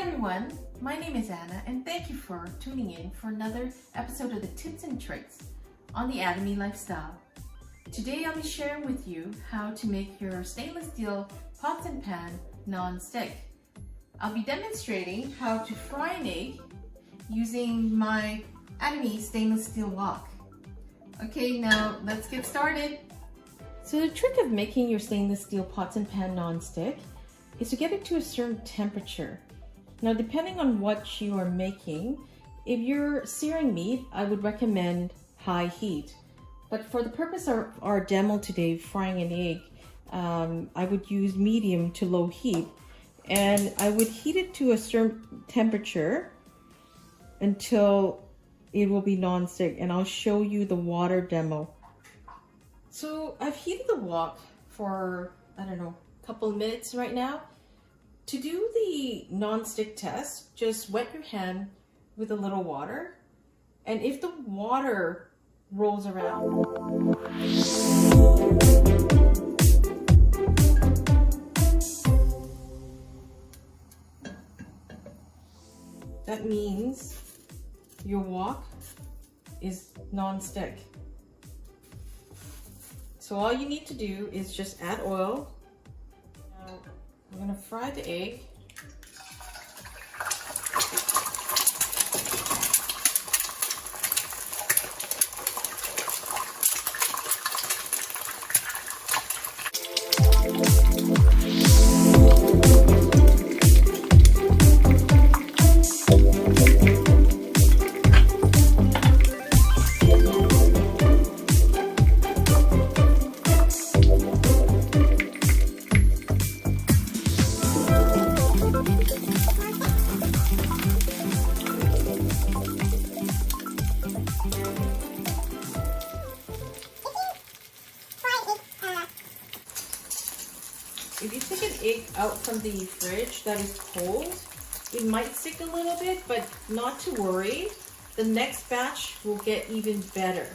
everyone, my name is Anna and thank you for tuning in for another episode of the Tips and Tricks on the Atomy lifestyle. Today I'll be sharing with you how to make your stainless steel pots and pan non-stick. I'll be demonstrating how to fry an egg using my Atomy stainless steel wok. Okay, now let's get started. So the trick of making your stainless steel pots and pan non-stick is to get it to a certain temperature. Now, depending on what you are making, if you're searing meat, I would recommend high heat. But for the purpose of our demo today, frying an egg, I would use medium to low heat. And I would heat it to a certain temperature until it will be non-stick. And I'll show you the water demo. So I've heated the wok for, I don't know, a couple of minutes right now. To do the non-stick test, just wet your hand with a little water, and if the water rolls around, that means your wok is non-stick. So all you need to do is just add oil. Now, I'm going to fry the egg. If you take an egg out from the fridge that is cold, it might stick a little bit, but not to worry. The next batch will get even better.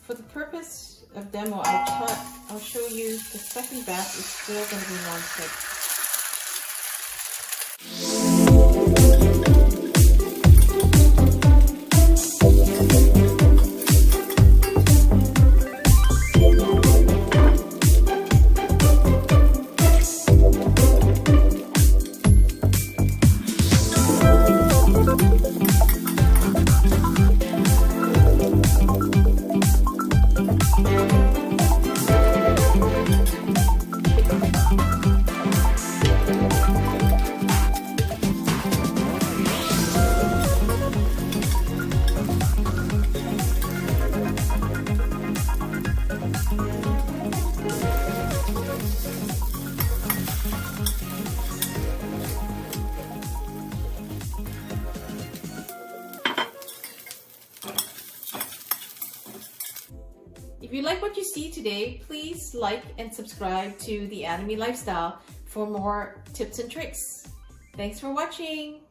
For the purpose of demo, I'll show you the second batch is still going to be non-stick. If you like what you see today, please like and subscribe to the Atomy Lifestyle for more tips and tricks. Thanks for watching.